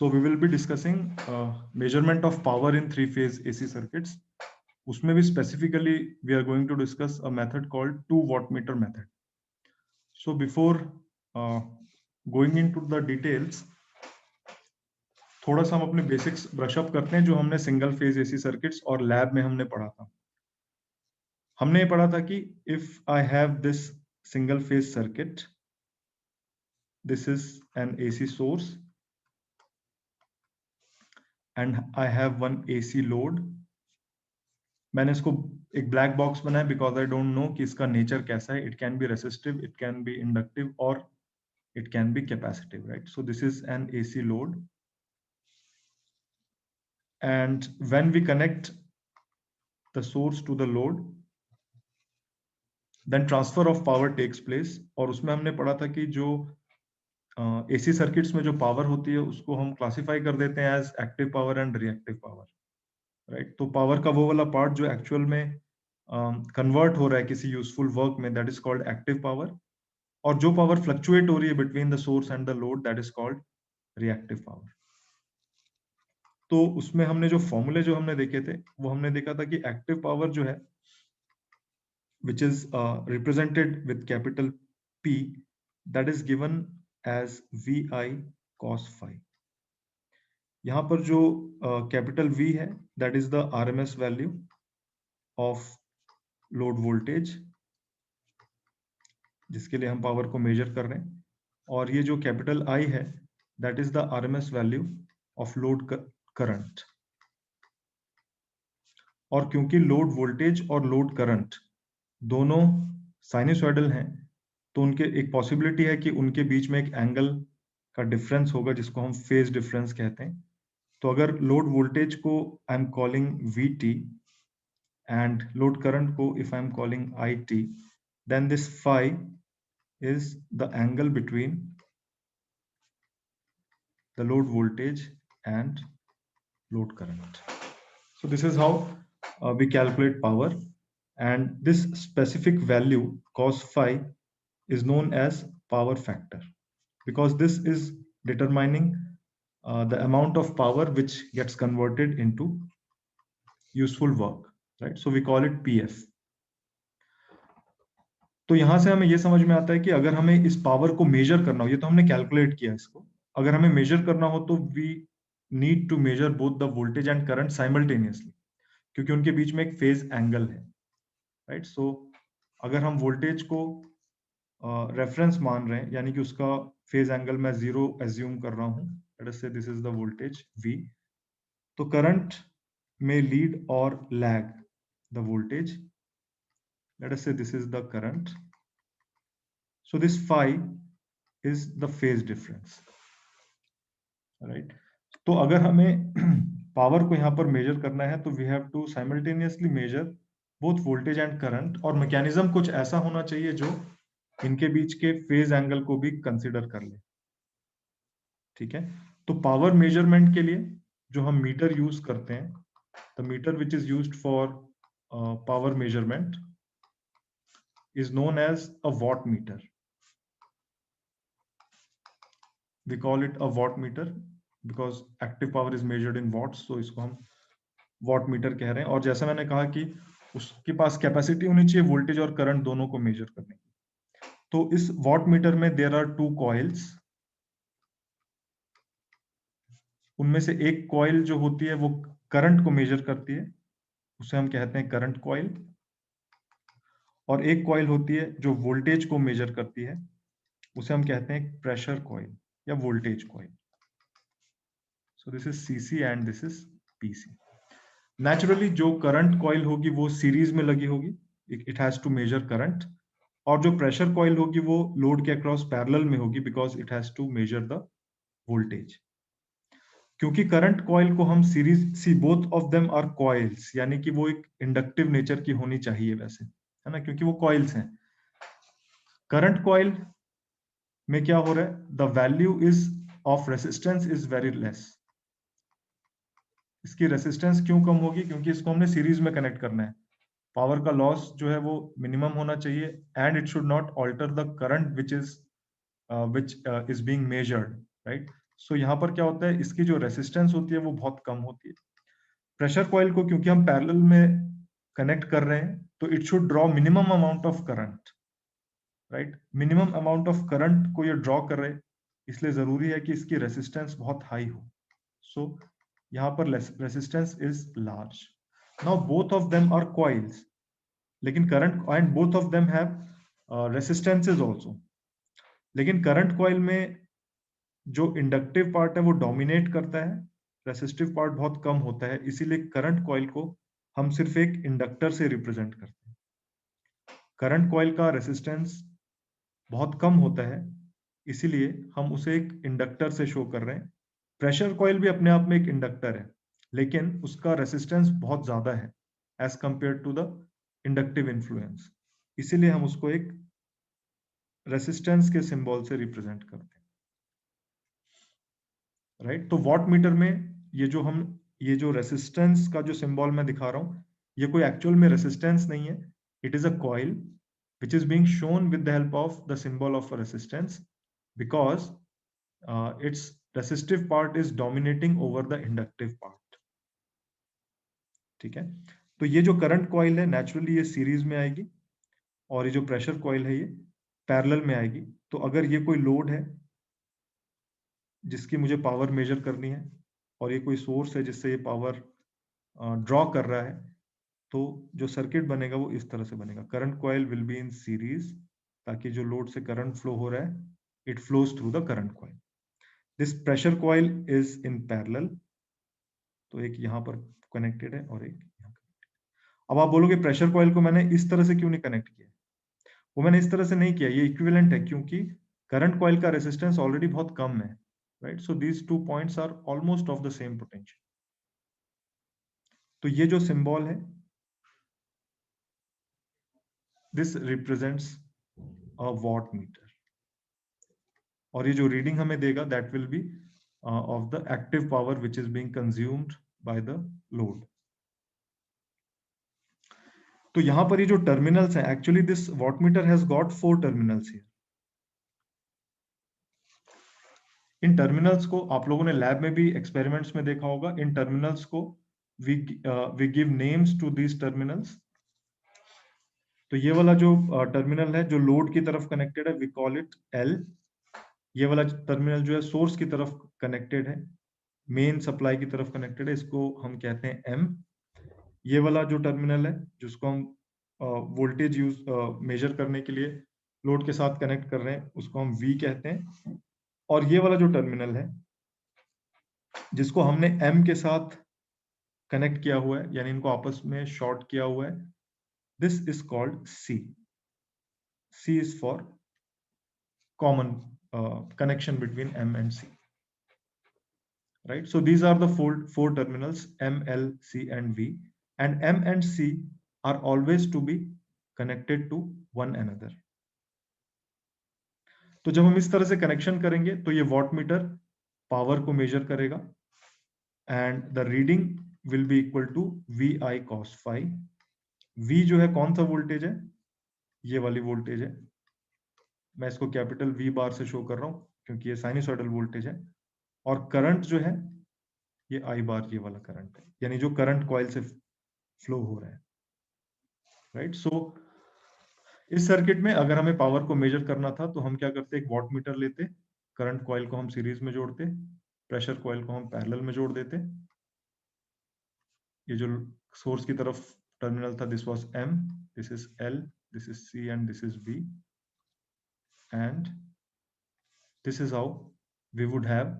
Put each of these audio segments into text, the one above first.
So we will be discussing measurement of power in three-phase AC circuits. उसमें भी specifically we are going to discuss a method called 2 wattmeter method. So before going into the details, थोड़ा सा हम अपने basics brush up करते हैं जो हमने सिंगल फेज एसी सर्किट्स और लैब में हमने पढ़ा था. हमने ये पढ़ा था कि if I have this single phase circuit, this is an AC source and I have one AC load. मैंने इसको एक ब्लैक बॉक्स बनाया बिकॉज आई डोंट नो कि इसका नेचर कैसा है. It can be resistive, it can be inductive और it can be capacitive, right? So this is an AC load. And when we connect the source to the load, then transfer of power takes place. और उसमें हमने पढ़ा था कि जो AC circuits में जो पावर होती है उसको हम क्लासिफाई कर देते हैं as active power and reactive power, right? तो पावर का वो वाला पार्ट जो एक्चुअल में कन्वर्ट हो रहा है किसी यूजफुल वर्क में, that is called active power. और जो पावर फ्लक्चुएट हो रही है between the source and the load, that is called reactive power. तो उसमें हमने जो फॉर्मूले जो हमने देखे थे वो हमने देखा था कि एक्टिव पावर जो है which is represented with capital P, that is given as VI cos phi. यहाँ पर जो capital V है, that is the RMS value of load voltage, जिसके लिए हम पावर को मेजर कर रहे हैं. और ये जो capital I है, that is the RMS value of load current. और क्योंकि लोड वोल्टेज और लोड करंट दोनों साइनसॉइडल हैं, तो उनके एक पॉसिबिलिटी है कि उनके बीच में एक एंगल का डिफरेंस होगा जिसको हम फेज डिफरेंस कहते हैं. तो अगर लोड वोल्टेज को I am calling VT and load current को if I am calling IT, then this phi is the angle between the load voltage and load current. So this is how we calculate power, and this specific value cos phi is known as power factor because this is determining the amount of power which gets converted into useful work, right? So we call it PF. तो यहां से हमें ये समझ में आता है कि अगर हमें इस पावर को मेजर करना हो, ये तो हमने कैलकुलेट किया इसको, अगर हमें मेजर करना हो तो we need to measure both the voltage and current simultaneously, क्योंकि उनके बीच में एक फेज एंगल है, राइट? सो अगर हम वोल्टेज को रेफरेंस मान रहे हैं, यानी कि उसका फेज एंगल मैं 0 एज्यूम कर रहा हूं, let us say this is the voltage V, तो करंट में लीड और lag the voltage, let us say this is the current. So this phi is the phase difference, right? तो अगर हमें पावर को यहां पर मेजर करना है तो we have to simultaneously measure both voltage and current, और मैकेनिज्म कुछ ऐसा होना चाहिए जो इनके बीच के फेज एंगल को भी कंसीडर कर ले, ठीक है? तो पावर मेजरमेंट के लिए जो हम मीटर यूज करते हैं, the meter which is used for power measurement is known as a watt meter. We call it a watt meter because active power is measured in watts, तो इसको हम watt meter कह रहे हैं. और जैसा मैंने कहा कि उसके पास कैपेसिटी होनी चाहिए वोल्टेज और करंट दोनों को मेजर करने की. तो इस वॉट मीटर में देयर आर 2 कॉइल्स. उनमें से एक कॉइल जो होती है वो करंट को मेजर करती है, उसे हम कहते हैं करंट कॉइल. और एक कॉइल होती है जो वोल्टेज को मेजर करती है, उसे हम कहते हैं प्रेशर कॉइल या voltage coil. So this is CC and this is PC. Naturally जो करंट कॉइल होगी वो सीरीज में लगी होगी, it has to measure current. और जो प्रेशर कॉइल होगी वो लोड के अक्रॉस पैरेलल में होगी because it has to measure the voltage. क्योंकि करंट कॉइल को हम series see both of them are coils, यानी कि वो एक इंडक्टिव नेचर की होनी चाहिए वैसे, है ना, क्योंकि वो कॉइल्स हैं. करंट कॉइल में क्या हो रहा है, the value is of resistance is very less. इसकी रेसिस्टेंस क्यों कम होगी, क्योंकि इसको हमने सीरीज में कनेक्ट करना है. पावर का लॉस जो है वो मिनिमम होना चाहिए and it should not alter the current which is being measured, right? सो यहाँ पर क्या होता है, इसकी जो रेसिस्टेंस होती है वो बहुत कम होती है। प्रेशर कॉइल को क्योंकि हम पैरेलल में कनेक्ट कर रहे हैं तो it should draw minimum amount of current, right. Minimum amount of current को ये ड्रॉ कर रहे, इसलिए जरूरी है कि इसकी रेसिस्टेंस बहुत हाई हो। सो यहाँ पर resistance is large. Now both of them are coils, लेकिन current and both of them have resistances also, लेकिन करंट कॉइल में जो इंडक्टिव पार्ट है वो डोमिनेट करता है, रेसिस्टिव पार्ट बहुत कम होता है, इसीलिए करंट कॉइल को हम सिर्फ एक इंडक्टर से रिप्रेजेंट करते हैं। करंट कॉइल का रेसिस्टेंस बहुत कम होता है, इसीलिए हम उसे एक इंडक्टर से शो कर रहे हैं। प्रेशर कॉइल भी अपने आप में एक इंडक्टर है, लेकिन उसका रेसिस्टेंस बहुत ज्यादा है as compare to the inductive influence, इसीलिए हम उसको एक रेसिस्टेंस के सिंबल से रिप्रेजेंट करते हैं, राइट। तो वॉट मीटर में ये जो रेसिस्टेंस का जो सिंबल मैं दिखा रहा हूं, ये कोई एक्चुअल में रेसिस्टेंस नहीं है, it is a coil which is being shown with the help of the symbol of a resistance because its resistive part is dominating over the inductive part, ठीक है। तो ये जो करंट कॉइल है naturally ये series में आएगी, और ये जो प्रेशर कॉइल है ये पैरेलल में आएगी। तो अगर ये कोई लोड है जिसकी मुझे पावर मेजर करनी है, और ये कोई सोर्स है जिससे ये पावर ड्रॉ कर रहा है, तो जो सर्किट बनेगा वो इस तरह से बनेगा। Current coil will be in series, ताकि जो लोड से करंट फ्लो हो रहा है it flows through the current coil. This pressure coil is in parallel, तो एक यहाँ पर कनेक्टेड है और एक यहाँ। अब आप बोलोगे प्रेशर कॉइल को मैंने इस तरह से क्यों नहीं कनेक्ट किया? वो मैंने इस तरह से नहीं किया, ये इक्विवेलेंट है, क्योंकि करंट कॉइल का रेसिस्टेंस ऑलरेडी बहुत कम है, right. So these 2 points are almost of the same potential. तो ये जो सिंबल है this represents a watt meter, और ये जो रीडिंग हमें देगा that will be of the active power which is being consumed by the load. तो यहां पर ये जो टर्मिनल्स हैं, actually this watt meter has got 4 terminals here. In terminals को आप लोगों ने लैब में भी एक्सपेरिमेंट्स में देखा होगा। इन टर्मिनल्स को we give names to these terminals. तो ये वाला जो टर्मिनल है जो लोड की तरफ कनेक्टेड है, वी कॉल इट एल। ये वाला टर्मिनल जो है सोर्स की तरफ कनेक्टेड है, मेन सप्लाई की तरफ कनेक्टेड है, इसको हम कहते हैं एम। ये वाला जो टर्मिनल है जिसको हम वोल्टेज मेजर करने के लिए लोड के साथ कनेक्ट कर रहे हैं, उसको हम वी कहते हैं। और ये वाला जो टर्मिनल है जिसको हमने एम के साथ कनेक्ट किया हुआ है, यानी इनको आपस में शॉर्ट किया हुआ है, this is called C. C is for common connection between M and C, right? So these are the four terminals M, L, C and V, and M and C are always to be connected to one another. तो जब हम इस तरह से connection करेंगे तो ये watt meter power को मेजर करेगा, and the reading will be equal to V I cos phi. V जो है कौन सा वोल्टेज है? ये वाली वोल्टेज है, मैं इसको कैपिटल V बार से शो कर रहा हूं क्योंकि ये साइनसॉइडल वोल्टेज है। और करंट जो है ये I बार, ये वाला करंट है, यानी जो करंट कॉइल से फ्लो हो रहा है, राइट। सो इस सर्किट में अगर हमें पावर को मेजर करना था तो हम क्या करते, एक वॉट मीटर लेते, करंट कॉइल को हम सीरीज में जोड़ते, प्रेशर कॉइल को हम पैरेलल में जोड़ देते। ये जो सोर्स की तरफ टर्मिनल था this was M, this is L, this is C and this is V, and this is how we would have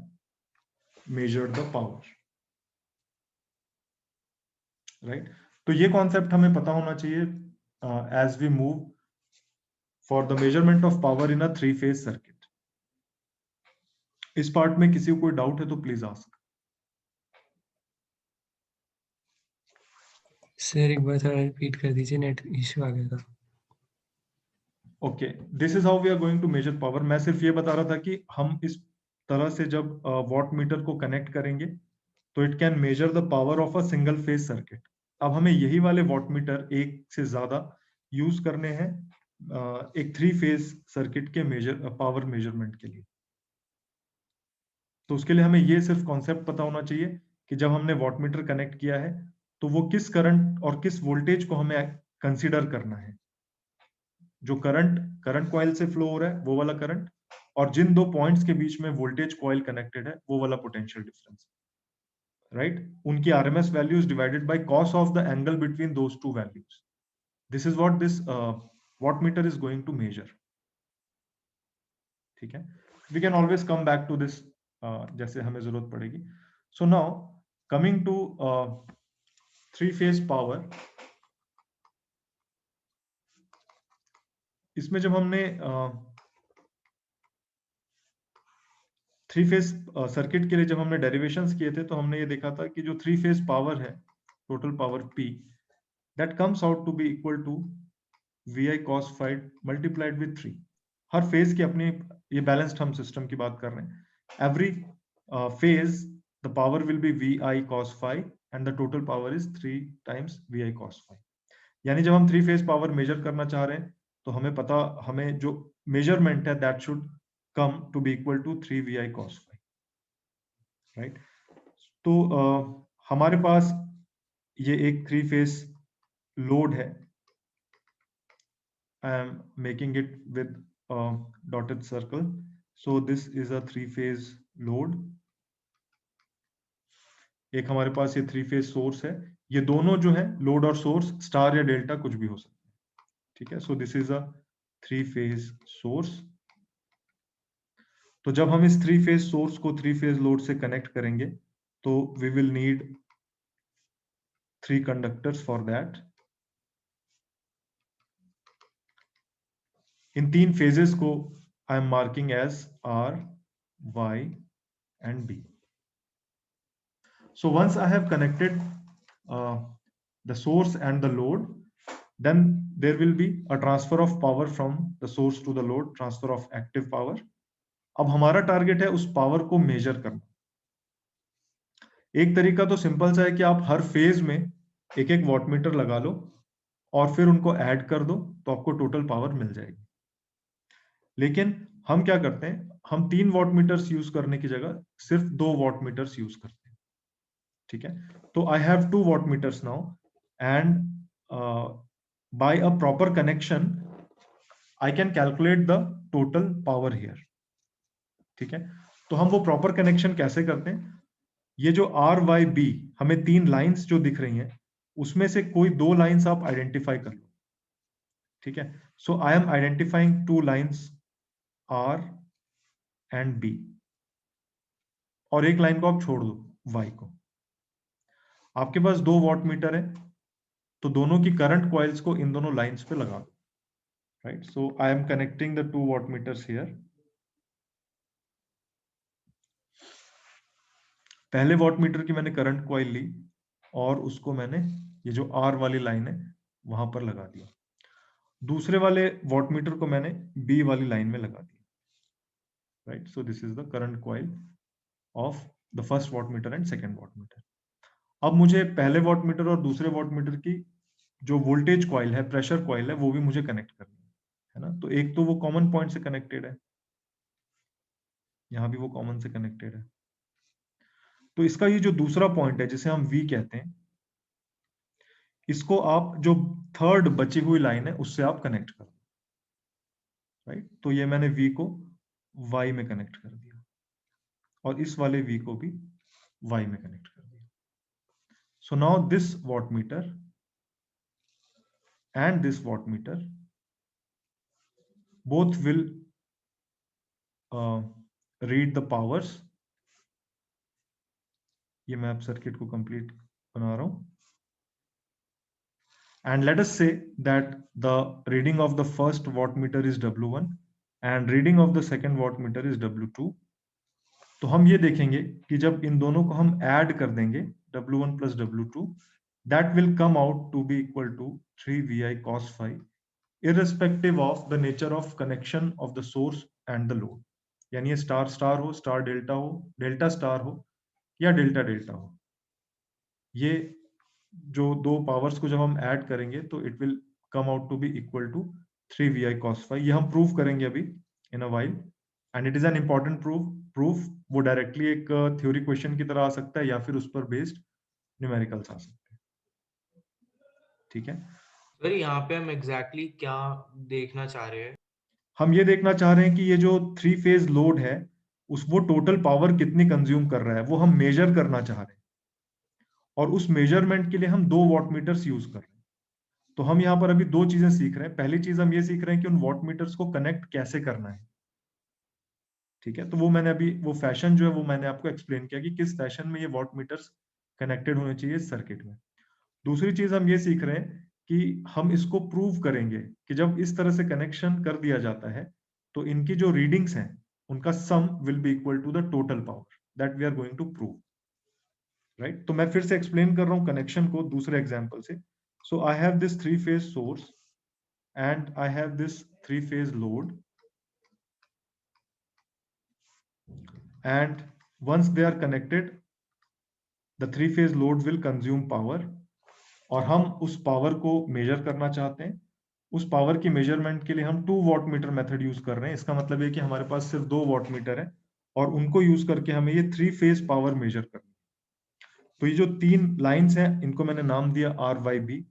measured the power, right? तो ये कॉन्सेप्ट हमें पता होना चाहिए as we move for the measurement of power in a 3-phase circuit. इस part में किसी को कोई डाउट है तो प्लीज आस्क। सर एक बार थोड़ा रिपीट कर दीजिए, नेट इश्यू आ गया था। Okay, this is how we are going to measure power. मैं सिर्फ ये बता रहा था कि हम इस तरह से जब वॉट मीटर को कनेक्ट करेंगे तो it can measure the power of a single phase circuit. अब हमें यही वाले वॉट मीटर एक से ज्यादा यूज करने हैं एक 3 फेज सर्किट के पावर मेजरमेंट के लिए। तो उसके लिए हमें ये सिर्फ कॉन्सेप्ट पता होना चाहिए कि जब हमने वॉटमीटर कनेक्ट किया है तो वो किस करंट और किस वोल्टेज को हमें कंसीडर करना है। जो करंट कॉइल से फ्लो हो रहा है वो वाला करंट, और जिन दो पॉइंट्स के बीच में वोल्टेज कॉइल कनेक्टेड है वो वाला पोटेंशियल डिफरेंस, राइट? उनकी RMS values divided by cos of the angle between those two values. This is what this wattmeter is going to measure. ठीक है, we can always come back to this जैसे हमें जरूरत पड़ेगी। So now coming to three phase power, इसमें जब हमने three phase circuit के लिए जब हमने डेरिवेशंस किए थे तो हमने ये देखा था कि जो थ्री फेज पावर है, total power P, that comes out to be equal to VI cos phi multiplied with 3। हर फेज की अपनी, ये बैलेंस्ड हम सिस्टम की बात कर रहे हैं। Every phase the power will be VI cos phi and the total power is 3 times VI cos phi। यानी जब हम थ्री फेज पावर मेजर करना चाह रहे हैं तो हमें पता, हमें जो मेजरमेंट है that should come to be equal to 3 VI cos phi, right? तो हमारे पास ये एक थ्री फेज लोड है। I am making it with a dotted circle. So this is a three phase load. एक हमारे पास ये थ्री फेज सोर्स है। ये दोनों जो है लोड और सोर्स स्टार या डेल्टा कुछ भी हो सकता है। ठीक है, so this is a three phase source. तो जब हम इस थ्री फेज सोर्स को थ्री फेज लोड से कनेक्ट करेंगे तो we will need three conductors for that. इन तीन फेजेस को I am marking as R, Y and B. So once I have connected the source and the load, then there will be a transfer of power from the source to the load, transfer of active power. अब हमारा target है उस power को major करना। एक तरीका तो simple सा है कि आप हर फेज में एक एक वॉटमीटर लगा लो और फिर उनको ऐड कर दो तो आपको टोटल पावर मिल जाएगी। लेकिन हम क्या करते हैं, हम 3 वॉटमीटर्स यूज करने की जगह सिर्फ 2 वॉटमीटर्स यूज करते हैं। ठीक है, तो I have 2 wattmeters now and by a proper connection I can calculate the total power here। ठीक है, तो हम वो प्रॉपर कनेक्शन कैसे करते हैं? ये जो RYB हमें 3 लाइंस जो दिख रही हैं उसमें से कोई 2 लाइंस आप आइडेंटिफाई कर लो। ठीक है, so I am identifying 2 lines R and B, और एक लाइन को आप छोड़ दो Y को। आपके पास 2 वॉटमीटर है तो दोनों की करंट कॉइल्स को इन दोनों लाइंस पे लगा दो, right? So I am connecting the 2 wattmeters here. पहले वॉटमीटर की मैंने करंट कॉइल ली और उसको मैंने ये जो R वाली लाइन है वहां पर लगा दिया। दूसरे वाले वॉटमीटर को मैंने B वाली लाइन में लगा दिया, right? So this is the current coil of the first wattmeter and second wattmeter. अब मुझे पहले वॉटमीटर और दूसरे वॉटमीटर की जो वोल्टेज कॉइल है, प्रेशर कॉइल है, वो भी मुझे कनेक्ट करनी है ना। तो एक तो वो कॉमन पॉइंट से कनेक्टेड है, यहां भी वो कॉमन से कनेक्टेड है। तो इसका ये जो दूसरा पॉइंट है जिसे हम V कहते हैं, इसको आप जो थर्ड बची हुई लाइन है उससे आप कनेक्ट कर दो, राइट? तो ये मैंने V को Y में कनेक्ट कर दिया और इस वाले V को भी Y में कनेक्ट कर दिया। So now this wattmeter and this wattmeter both will read the powers। ये मैं अब सर्किट को कंप्लीट बना रहा हूं। And let us say that the reading of the first wattmeter is W1 and reading of the second wattmeter is W2। तो हम ये देखेंगे कि जब इन दोनों को हम ऐड कर देंगे W1 plus W2, that will come out to be equal to 3 VI cos phi irrespective of the nature of connection of the source and the load। यानी ये स्टार स्टार हो, स्टार डेल्टा हो, delta star हो या delta delta हो, ये जो दो पावर्स को जब हम ऐड करेंगे तो it will come out to be equal to 3 VI cos phi। ये हम प्रूव करेंगे अभी in a while and it is an important proof proof वो डायरेक्टली एक थ्योरी क्वेश्चन की तरह आ सकता है या फिर उस पर बेस्ड न्यूमेरिकल्स आ सकते हैं। ठीक है, सर यहाँ पे हम एग्जैक्टली क्या देखना चाह रहे हैं? हम ये देखना चाह रहे हैं कि ये जो 3 फेज लोड है वो टोटल पावर कितनी कंज्यूम कर रहा है, वो हम मेजर करना चाह रहे हैं। और उस मेजरमेंट के लिए हम 2 वॉट मीटर्स यूज कर रहे हैं। तो हम यहाँ पर अभी 2 चीजें सीख रहे हैं। पहली चीज हम ये सीख रहे हैं कि उन वॉट मीटर्स को कनेक्ट कैसे करना है। ठीक है, तो वो मैंने अभी वो फैशन जो है वो मैंने आपको एक्सप्लेन किया कि किस फैशन में ये वॉट मीटर्स कनेक्टेड होने चाहिए इस सर्किट में। दूसरी चीज हम ये सीख रहे हैं कि हम इसको प्रूव करेंगे कि जब इस तरह से कनेक्शन कर दिया जाता है तो इनकी जो रीडिंग्स हैं उनका sum will be equal to the total power that we are going to prove. Right, तो मैं फिर से एक्सप्लेन कर रहा हूं कनेक्शन को दूसरे एग्जांपल से। So I have this 3 phase source and I have this 3 phase load, and once they are connected the 3 phase load will consume power। और हम उस पावर को मेजर करना चाहते हैं। उस पावर की मेजरमेंट के लिए हम 2 वॉट मीटर मेथड यूज कर रहे हैं। इसका मतलब है कि हमारे पास सिर्फ 2 वॉट मीटर है और उनको यूज करके हमें ये 3 फेज पावर मेजर करनी है। तो ये जो 3 लाइंस हैं इनको मैंने नाम दिया RYB।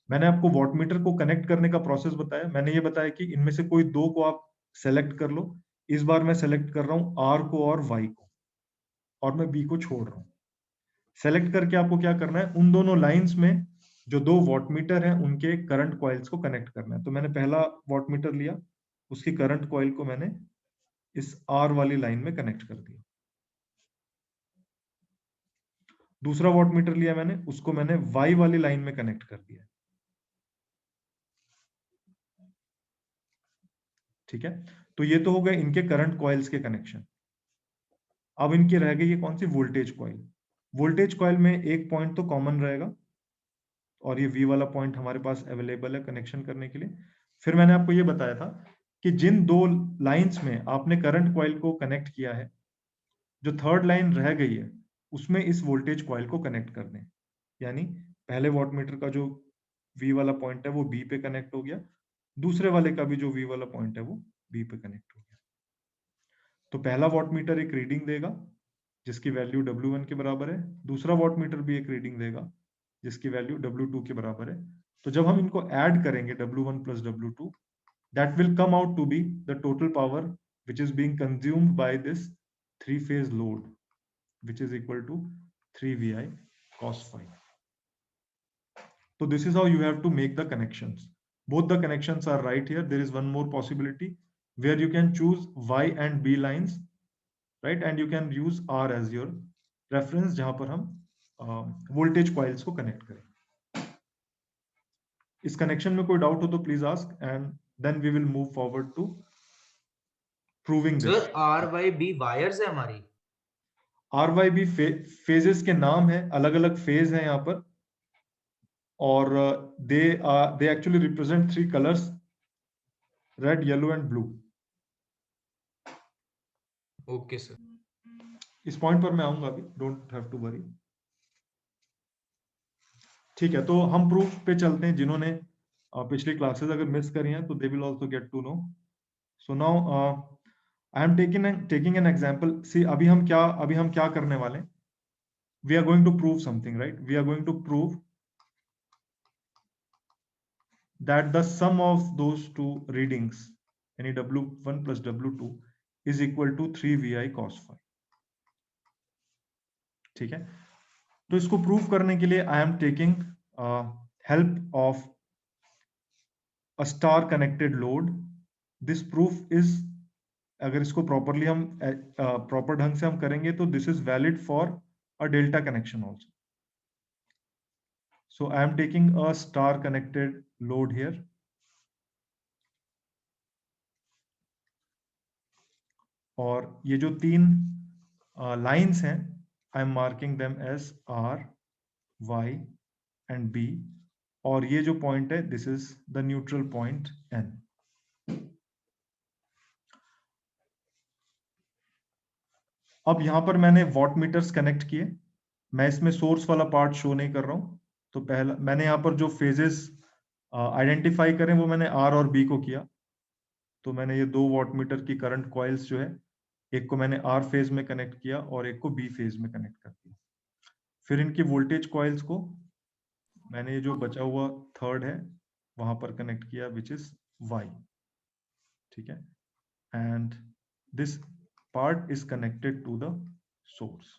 मैंने आपको वॉट मीटर को कनेक्ट करने का प्रोसेस बताया। मैंने ये बताया कि इनमें से कोई 2 को आप सेलेक्ट कर लो। इस बार मैं सेलेक्ट कर रहा हूं R को और Y को, और मैं B को छोड़ रहा हूं। सेलेक्ट करके आपको क्या करना है, उन दोनों लाइंस में जो 2 वॉट मीटर हैं उनके करंट कॉइल्स को कनेक्ट करना है। तो मैंने पहला वॉट मीटर लिया, उसकी करंट कॉइल को मैंने इस R वाली लाइन में कनेक्ट कर दिया। दूसरा वॉट मीटर लिया मैंने, उसको मैंने Y वाली लाइन में कनेक्ट कर दिया। ठीक है, तो ये तो हो गए इनके करंट कॉइल्स के कनेक्शन। अब इनकी रह गई ये कौन सी, वोल्टेज कॉइल। वोल्टेज कॉइल में एक पॉइंट तो कॉमन रहेगा और ये V वाला पॉइंट हमारे पास अवेलेबल है कनेक्शन करने के लिए। फिर मैंने आपको ये बताया था कि जिन 2 लाइंस में आपने करंट कॉइल को कनेक्ट किया है, जो थर्ड लाइन रह गई है उसमें इस वोल्टेज कॉइल को कनेक्ट कर दें। यानी पहले वॉट मीटर का जो V वाला पॉइंट है वो B पे कनेक्ट हो गया, दूसरे वाले का भी जो V वाला पॉइंट है वो B पे कनेक्ट हो गया। तो पहला वॉट मीटर एक रीडिंग देगा जिसकी वैल्यू W1 के बराबर है, दूसरा वॉट मीटर भी एक रीडिंग देगा जिसकी वैल्यू W2 के बराबर है। तो जब हम इनको ऐड करेंगे W1 plus W2, that will come out to be the total power which is being consumed by this 3 phase load, which is equal to 3 VI cos phi. So this is how you have to make the connections. Both the connections are right here. There is one more possibility where you can choose Y and B lines, right? And you can use R as your reference जहां पर हम voltage coils को connect करें। इस connection में कोई doubt हो तो please ask and then we will move forward to proving this. Sir RYB wires है हमारी। RYB फेजेस के नाम है, अलग अलग फेज है यहाँ पर, और they actually represent 3 colours, red, yellow and blue. Okay sir. इस पॉइंट पर मैं आऊंगा अभी, डोंट हैव टू वरी। ठीक है, तो हम प्रूफ पे चलते हैं। जिन्होंने पिछली क्लासेस अगर मिस करी हैं तो they will also get to know. So now I am taking an example. See, अभी हम क्या करने वाले हैं? We are going to prove something, right? We are going to prove that the sum of those 2 readings, यानी W1 plus W2 is equal to 3 VI cos phi. ठीक है, तो इसको प्रूव करने के लिए I am taking help of a star connected load. This proof is, अगर इसको प्रॉपरली हम प्रॉपर ढंग से हम करेंगे तो this is valid for a delta connection also. So I am taking a star connected load here. और ये जो 3 लाइंस हैं, I am marking them as R, Y and B, और ये जो पॉइंट है this is the neutral point N। अब यहां पर मैंने वॉट मीटर्स कनेक्ट किए। मैं इसमें सोर्स वाला पार्ट शो नहीं कर रहा हूं। तो पहला मैंने यहाँ पर जो फेजेस आइडेंटिफाई करें वो मैंने R और B को किया। तो मैंने ये 2 वॉट मीटर की करंट कॉइल्स जो है एक को मैंने आर फेज में कनेक्ट किया और एक को बी फेज में कनेक्ट कर दिया। फिर इनकी वोल्टेज कॉइल्स को मैंने जो बचा हुआ थर्ड है वहां पर कनेक्ट किया, विच इज वाई। ठीक है, and this part is connected to the source.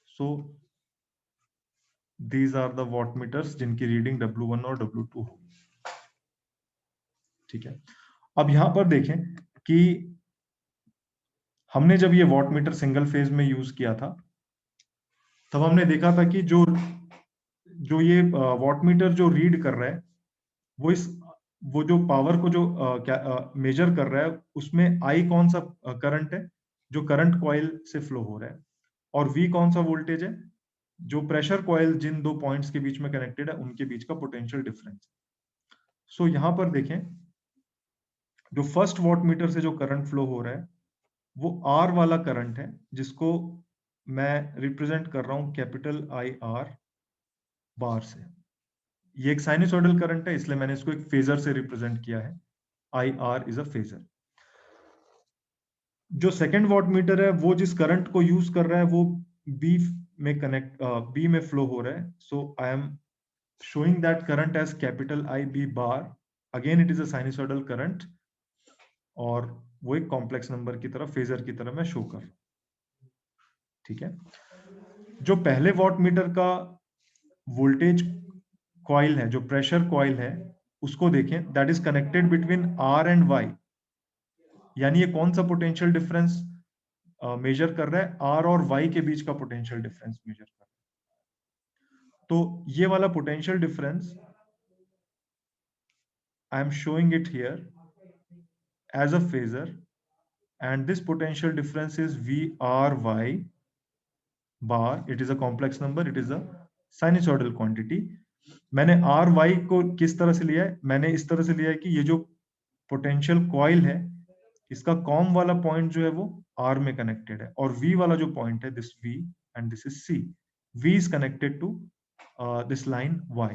So these are the watt meters जिनकी रीडिंग W1 और W2 होगी। ठीक है, अब यहां पर देखें कि हमने जब ये वॉट मीटर सिंगल फेज में यूज किया था तब हमने देखा था कि जो ये वॉट मीटर जो रीड कर रहा है वो जो पावर को जो मेजर कर रहा है उसमें आई कौन सा करंट है जो करंट कॉइल से फ्लो हो रहा है, और वी कौन सा वोल्टेज है जो प्रेशर कॉइल जिन दो पॉइंट्स के बीच में कनेक्टेड है उनके बीच का पोटेंशियल डिफरेंस। सो यहां पर देखें, जो फर्स्ट वॉट मीटर से जो करंट फ्लो हो रहा है वो आर वाला करंट है जिसको मैं रिप्रेजेंट कर रहा हूं कैपिटल आई आर बार से। ये एक साइनसॉइडल करंट है इसलिए मैंने इसको एक फेजर से रिप्रेजेंट किया है, I R is a phasor. जो सेकेंड वॉट मीटर है वो जिस करंट को यूज कर रहा है वो बी में फ्लो हो रहा है। So I am showing that current as capital IB bar. Again it is a sinusoidal current और वो एक कॉम्प्लेक्स नंबर की तरह फेजर की तरह मैं शो कर रहा हूं। ठीक है, जो पहले वॉट मीटर का वोल्टेज कॉइल है, जो प्रेशर कॉइल है, उसको देखें, that is connected between R and Y. यानी ये कौन सा पोटेंशियल डिफरेंस मेजर कर रहा है? आर और वाई के बीच का पोटेंशियल डिफरेंस मेजर कर रहा है। तो ये वाला potential difference I am showing it here as a phasor, and this potential difference is VRY bar. It is a complex number, it is a sinusoidal quantity. मैंने RY को किस तरह से लिया है? मैंने इस तरह से लिया है कि ये जो पोटेंशियल कॉइल है इसका कॉम वाला पॉइंट जो है वो R में कनेक्टेड है, और V वाला जो पॉइंट है, this V and this is C, V is connected to this line Y।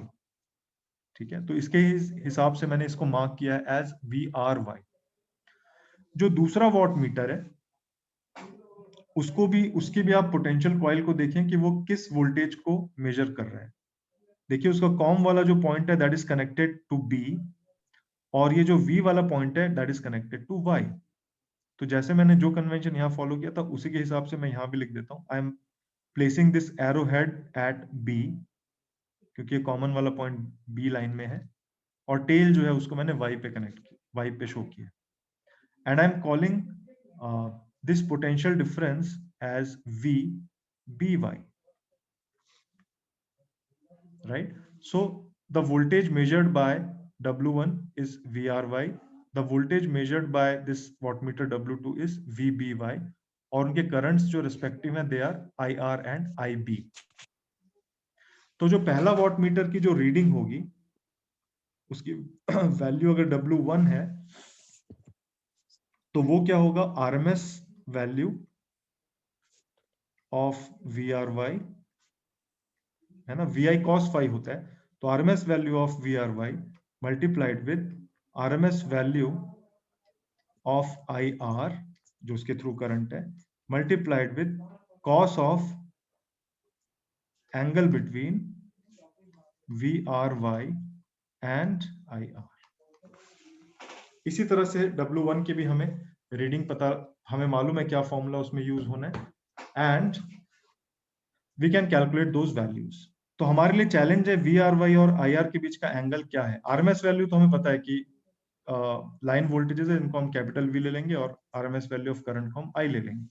ठीक है, तो इसके हिसाब से मैंने इसको मार्क किया है एज VRY। जो दूसरा वॉट मीटर है उसकी भी आप पोटेंशियल कॉइल को देखें कि वो किस वोल्टेज को मेजर कर रहा है। देखिए उसका कॉम वाला जो पॉइंट है that is connected to B, और ये जो वी वाला पॉइंट है that is connected to Y. तो जैसे मैंने जो कन्वेंशन यहाँ फॉलो किया था उसी के हिसाब से मैं यहाँ भी लिख देता हूँ, I am placing this arrow head at B, क्योंकि ये कॉमन वाला पॉइंट बी लाइन में है, और टेल जो है उसको मैंने वाई पे कनेक्ट किया, वाई पे शो किया, and I'm calling this potential difference as VBY, right? So the voltage measured by W1 is VRY, the voltage measured by this wattmeter W2 is VBY, और उनके करंट्स जो respective हैं they are IR and IB। तो जो पहला watt meter की जो reading होगी उसकी वैल्यू अगर W1 है तो वो क्या होगा? RMS वैल्यू ऑफ VRY है ना, VI cos phi होता है, तो RMS value of VRY multiplied with RMS value of IR जो उसके थ्रू करंट है, multiplied with cos of angle between VRY and IR। इसी तरह से W1 की भी हमें रीडिंग हमें मालूम है क्या फॉर्मूला उसमें यूज होना है, and we can calculate those values. तो हमारे लिए चैलेंज है VRY और IR के बीच का एंगल क्या है। RMS वैल्यू तो हमें पता है कि लाइन वोल्टेजेस है, इनको हम कैपिटल V ले लेंगे, और RMS वैल्यू ऑफ करंट को हम I ले लेंगे,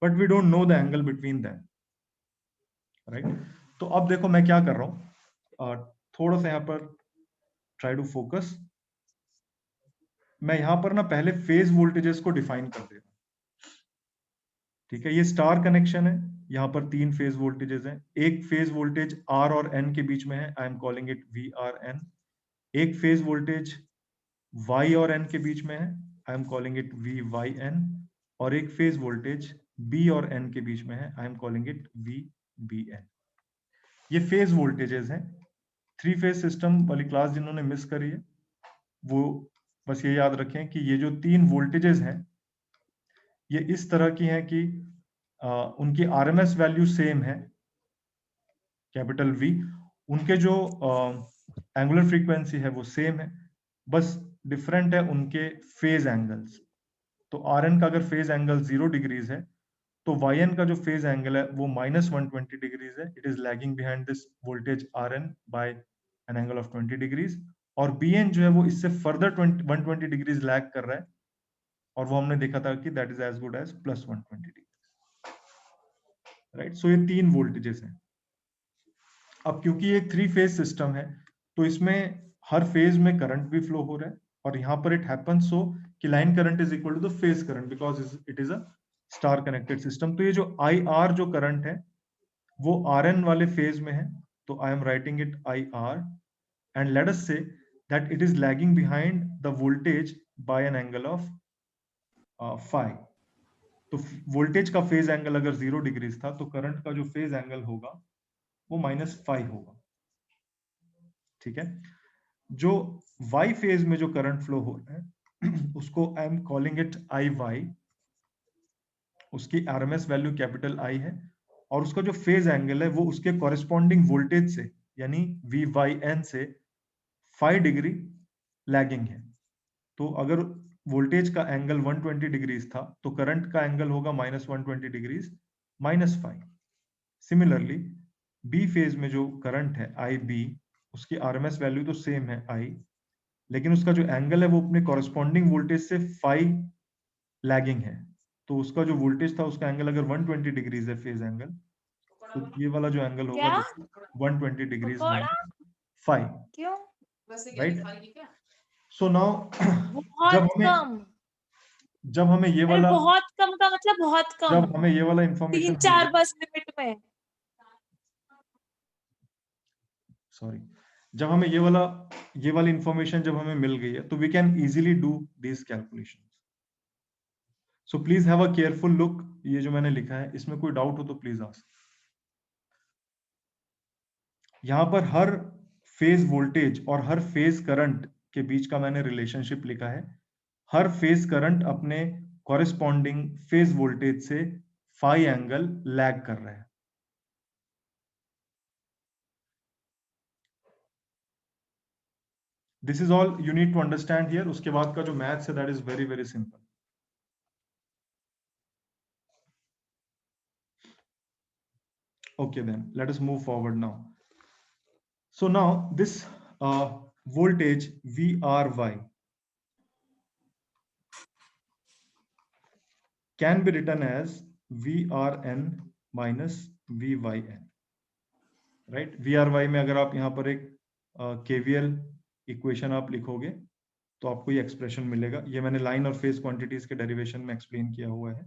but we don't know the angle between them, right? तो अब देखो मैं क्या कर रहा हूं, थोड़ा सा यहाँ पर ट्राई टू फोकस। मैं यहाँ पर ना पहले फेज वोल्टेजेस को डिफाइन कर दे रहा हूं। ठीक है, ये स्टार कनेक्शन है, यहाँ पर 3 फेज वोल्टेजेस हैं। एक फेज वोल्टेज R और N के बीच में है, आई एम कॉलिंग इट VRN। एक फेज वोल्टेज Y और N के बीच में है, आई एम कॉलिंग इट VYN। और एक फेज वोल्टेज B और N के बीच में है, आई एम कॉलिंग इट VBN। ये फेज वोल्टेजेस हैं। 3 फेज सिस्टम वाली क्लास जिन्होंने मिस करी है वो बस ये याद रखें कि ये जो 3 वोल्टेजेस हैं ये इस तरह की हैं कि उनकी आरएमएस वैल्यू सेम है, कैपिटल वी, उनके जो एंगुलर फ्रीक्वेंसी है वो सेम है, बस डिफरेंट है उनके फेज एंगल्स। तो Rn का अगर फेज एंगल 0 डिग्रीज है तो Yn का जो फेज एंगल है वो -120 डिग्रीज है। It is lagging behind this voltage Rn by an angle of 20 degrees, और Bn जो है वो इससे फर्दर 120 डिग्रीज लैग कर रहा है, और वो हमने देखा था कि that is as good as +120 degree, right. सो ये 3 वोल्टेजेस हैं। अब क्योंकि ये 3 फेज सिस्टम है तो इसमें हर फेज में करंट भी फ्लो हो रहा है, और यहाँ पर इट हैपेंस सो कि line current is equal to the phase current because it is a star connected system. तो ये जो IR जो करंट है वो Rn वाले फेज में है, तो I am writing it IR, and let us say that it is lagging behind the voltage bye an angle of phi। तो वोल्टेज का फेज एंगल अगर 0 डिग्रीज था तो करंट का जो फेज एंगल होगा वो -phi होगा, ठीक है। जो y फेज में जो करंट फ्लो हो रहा है उसको आई एम कॉलिंग इट IY, उसकी आरएमएस वैल्यू कैपिटल I है, और उसका जो फेज एंगल है वो उसके कॉरेस्पॉन्डिंग वोल्टेज से यानी VYN से 5 डिग्री लैगिंग है। तो अगर वोल्टेज का एंगल 120 डिग्रीज था तो करंट का एंगल होगा -120 डिग्रीज -5। सिमिलरली बी फेज में जो करंट है IB, उसकी आरएमएस वैल्यू तो सेम है I, लेकिन उसका जो एंगल है वो अपने कॉरेस्पॉन्डिंग वोल्टेज से 5 लैगिंग है। तो उसका जो वोल्टेज था उसका एंगल अगर 120 डिग्रीज है फेज एंगल, तो ये वाला जो एंगल होगा क्या? 120 डिग्रीज पकौड़ा? 5, क्यों? राइट। सो नाउ बहुत कम। जब हमें ये अरे वाला बहुत कम का मतलब बहुत कम। जब हमें ये वाला इंफॉर्मेशन 3-4 बस लिमिट में। सॉरी, जब हमें ये वाली इंफॉर्मेशन जब हमें मिल गई है तो we can easily do this calculation. So please have a careful look, ये जो मैंने लिखा है इसमें कोई डाउट हो तो प्लीज आस्क। यहाँ पर हर फेज वोल्टेज और हर फेज करंट के बीच का मैंने रिलेशनशिप लिखा है। हर फेज करंट अपने कॉरेस्पॉन्डिंग फेज वोल्टेज से फाई एंगल लैग कर रहा है। This is all you need to understand here. उसके बाद का जो मैथ्स है that is very very simple. Okay, then let us move forward now. So now this voltage VRY can be written as VRN minus VYN, right? VRY में अगर आप यहाँ पर एक KVL इक्वेशन आप लिखोगे तो आपको ये एक्सप्रेशन मिलेगा। ये मैंने लाइन और फेज क्वांटिटीज के डेरिवेशन में एक्सप्लेन किया हुआ है।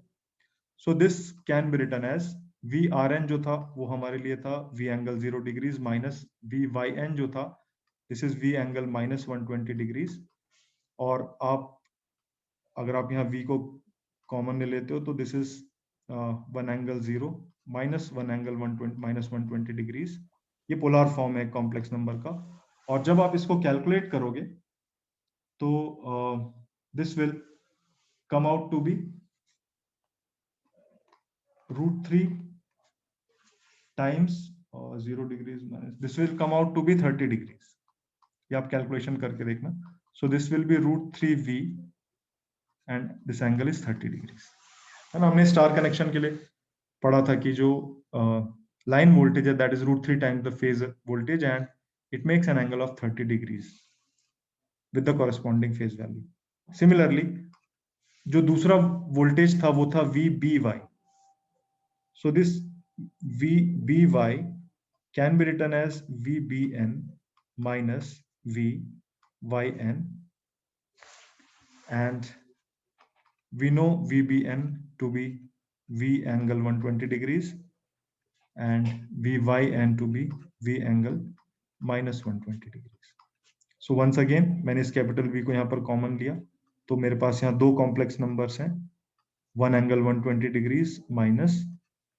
So this can be written as VRN जो था वो हमारे लिए था V angle 0 degrees minus VYN जो था this is V angle -120 degrees, और आप अगर आप यहाँ V को कॉमन ले लेते हो तो this is 1 angle 0 minus 1 angle -120 degrees. ये पोलर फॉर्म है कॉम्प्लेक्स नंबर का, और जब आप इसको कैलकुलेट करोगे तो this will come out to be √3 times 0 degrees minus this will come out to be 30 degrees. ये आप कैलकुलेशन करके देखना। So this will be √3V and this angle is 30 degrees, है ना। हमने स्टार कनेक्शन के लिए पढ़ा था कि जो लाइन वोल्टेज है that is √3 times the phase voltage and it makes an angle of 30 degrees with the corresponding phase value. Similarly जो दूसरा वोल्टेज था वो था VBY. So this VBY can be written as VBN minus VYN, and we know VBN to be V angle 120 degrees and VYN to be V angle -120 degrees. So once again मैंने इस capital V को यहाँ पर common लिया तो मेरे पास यहाँ दो कॉम्प्लेक्स नंबर्स हैं, 1 angle 120 degrees minus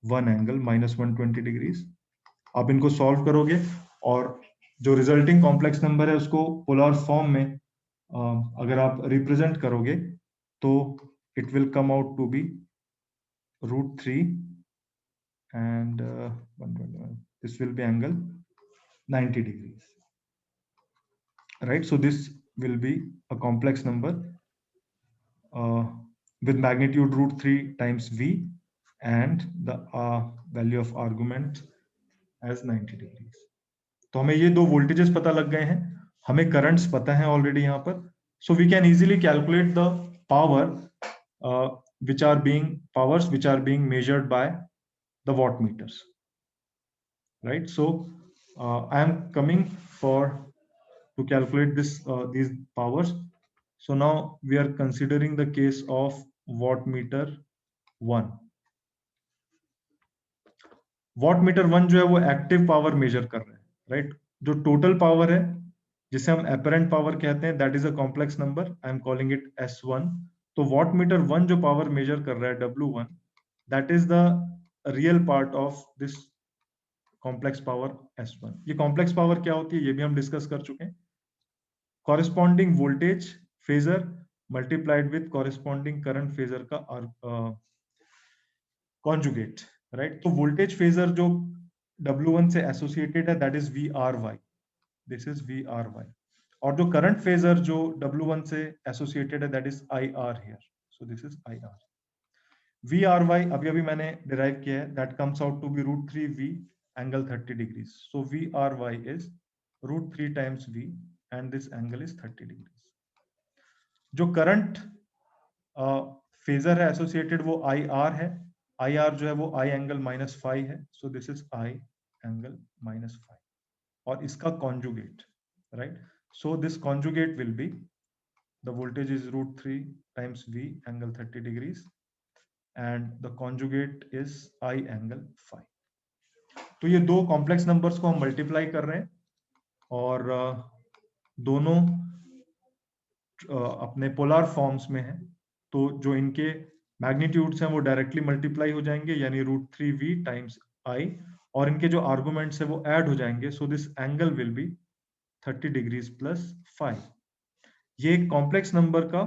1 angle -120 degrees. आप इनको सॉल्व करोगे और जो रिजल्टिंग कॉम्प्लेक्स नंबर है उसको पोलर फॉर्म में अगर आप रिप्रेजेंट करोगे तो it will come out to be √3 and 121. This will be angle 90 degrees, right? So this will be a complex number with magnitude √3 times V and the value of argument as 90 degrees. तो हमें ये दो voltages पता लग गए हैं, हमें currents पता है ऑलरेडी यहाँ पर, so we can easily calculate the power which are being measured by the wattmeters, right? So I am coming to calculate these powers. So now we are considering the case of wattmeter 1. wattmeter 1 जो है वो active power major कर रहे हैं, right? जो total power है जिसे हम अपरेंट पावर कहते हैं, that is a complex number, I am calling it S1. तो wattmeter 1 जो पावर मेजर कर रहा है W1, that is the real part of this complex power S1. ये कॉम्प्लेक्स पावर क्या होती है ये भी हम डिस्कस कर चुके हैं. Corresponding voltage phasor multiplied with corresponding current phasor का कॉन्जुगेट, राइट? तो वोल्टेज फेजर जो W1 से एसोसिएटेड है that is VRY, this is VRY. और जो करंट फेजर जो W1 से एसोसिएटेड है that is IR here, so this is IR. VRY अभी मैंने डिराइव किया है, that comes out to be √3V angle 30 degrees. So VRY is √3 times V and this angle is 30 degrees. जो current phasor है associated वो IR है. IR जो है वो I angle -5 है, so this is I angle -5. और इसका conjugate, right? So this conjugate will be, the voltage is √3 times V angle 30 degrees and the conjugate is I angle 5. तो ये दो कॉम्प्लेक्स नंबर्स को हम मल्टीप्लाई कर रहे हैं और दोनों अपने पोलर फॉर्म्स में हैं, तो जो इनके मैग्नीट्यूड्स हैं वो डायरेक्टली मल्टीप्लाई हो जाएंगे, यानी √3V टाइम्स I, और इनके जो आर्गुमेंट्स है वो ऐड हो जाएंगे. So this angle will be 30 degrees plus 5. ये एक कॉम्प्लेक्स नंबर का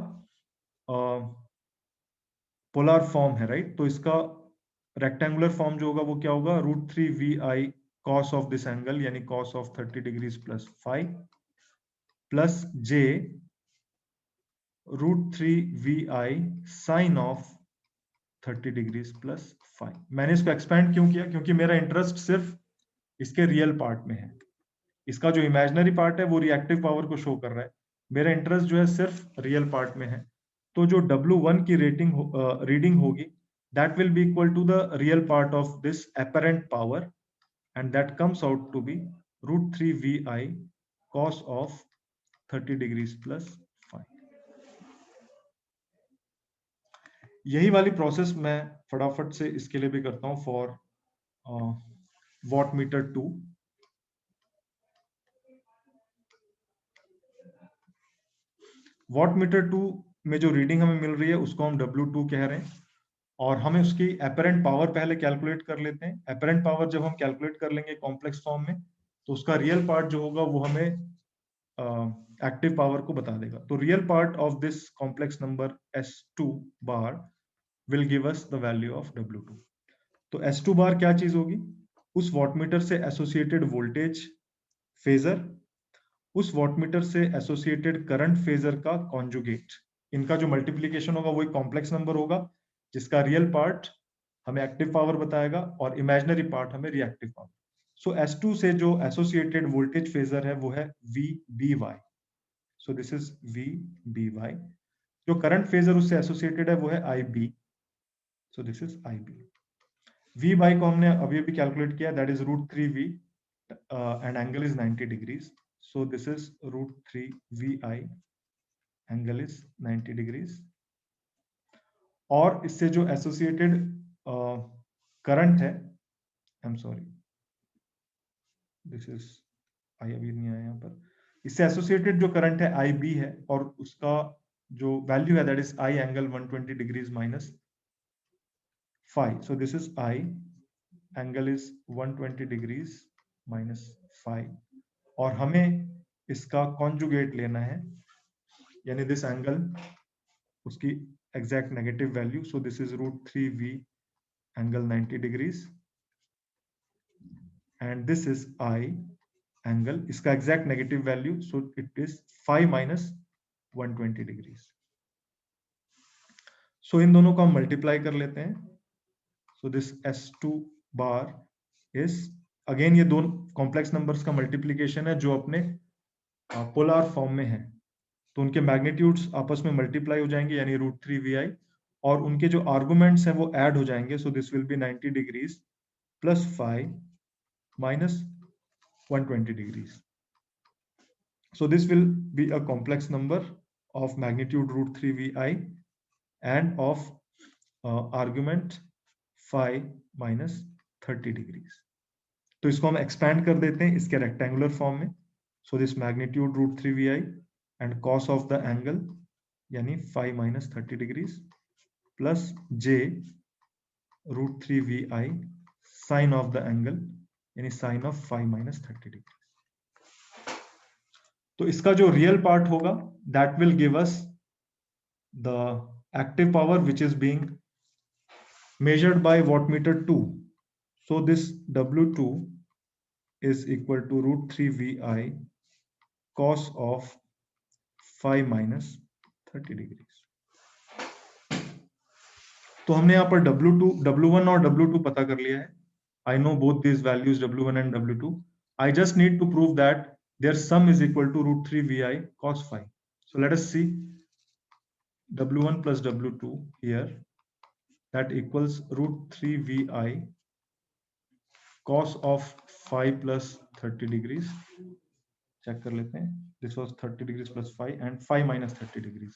पोलर फॉर्म है, राइट? तो इसका रेक्टेंगुलर फॉर्म जो होगा वो क्या होगा, √3VI cos of this angle यानी cos of 30 degrees plus 5 plus J √3VI sin of 30 degrees plus 5. मैंने इसको एक्सपेंड क्यों किया? क्योंकि मेरा इंटरेस्ट सिर्फ इसके रियल पार्ट में है. इसका जो इमेजिनरी पार्ट है वो रिएक्टिव पावर को शो कर रहा है, मेरा इंटरेस्ट जो है सिर्फ रियल पार्ट में है. तो जो W1 की रीडिंग होगी that will be equal to the real part of this apparent power and that comes out to be √3VI cos of 30 degrees plus 5. यही वाली प्रोसेस मैं फटाफट से इसके लिए भी करता हूं फॉर wattmeter 2. wattmeter 2 में जो रीडिंग हमें मिल रही है उसको हम W2 कह रहे हैं और हमें उसकी अपरेंट पावर पहले कैलकुलेट कर लेते हैं. अपरेंट पावर जब हम कैलकुलेट कर लेंगे कॉम्प्लेक्स फॉर्म में तो उसका रियल पार्ट जो होगा वो हमें एक्टिव पावर को बता देगा. तो real part of this complex number S2 bar will give us the value of W2. तो S2 बार क्या चीज होगी? उस वॉटमीटर से एसोसिएटेड वोल्टेज फेजर, उस वॉटमीटर से एसोसिएटेड करंट फेजर का कॉन्जुगेट. इनका जो मल्टीप्लीकेशन होगा वो एक कॉम्प्लेक्स नंबर होगा जिसका रियल पार्ट हमें एक्टिव पावर बताएगा और इमेजिनरी पार्ट हमें रिएक्टिव पावर. सो S2 से जो एसोसिएटेड वोल्टेज फेजर है वो है VBY. So this is VBY. जो करंट फेजर उससे एसोसिएटेड है वो है IB. So this is IB. VY को हमने अभी कैलकुलेट किया, that is √3V and angle is 90 degrees. So this is √3VI angle is 90 degrees. और इससे जो एसोसिएटेड करंट है, I am sorry, this is I अभी नहीं आया यहाँ पर. इससे एसोसिएटेड जो करंट है IB है और उसका जो वैल्यू है that is I angle 120 degrees minus 5. So this is I angle is 120 degrees minus 5 और हमें इसका कॉन्जुगेट लेना है यानी दिस एंगल उसकी exact negative value, so this is √3v angle 90 degrees and this is I angle, इसका exact negative value, so it is 5 minus 120 degrees. So इन दोनों को हम मल्टीप्लाई कर लेते हैं। So this S2 bar is, again ये दोनों कॉम्प्लेक्स नंबर्स का मल्टीप्लीकेशन है जो अपने पोलर फॉर्म में है, तो उनके मैग्नीट्यूड्स आपस में मल्टीप्लाई हो जाएंगे यानी √3vi, और उनके जो आर्गुमेंट्स हैं वो ऐड हो जाएंगे। सो this will B 90 degrees plus 5 minus 120 degrees. So this will be a complex number of magnitude √3vi and of argument 5 minus 30 degrees. तो इसको हम expand कर देते हैं इसके rectangular form में. So this magnitude √3vi and cos of the angle यानी 5 minus 30 degrees plus j √3vi sin of the angle यानी साइन ऑफ 5 माइनस 30 डिग्री। तो इसका जो रियल पार्ट होगा that will give us the active power which is being measured by wattmeter 2। So this W2 is equal to √3vi cos of 5 minus 30 degree. तो हमने यहाँ पर W1 और W2 पता कर लिया है। I know both these values W1 and W2. I just need to prove that their sum is equal to √3vi cos 5. So let us see W1 plus W2 here. That equals √3vi cos of 5 plus 30 degrees. Check कर लेते हैं. This was 30 degrees plus 5 and 5 minus 30 degrees.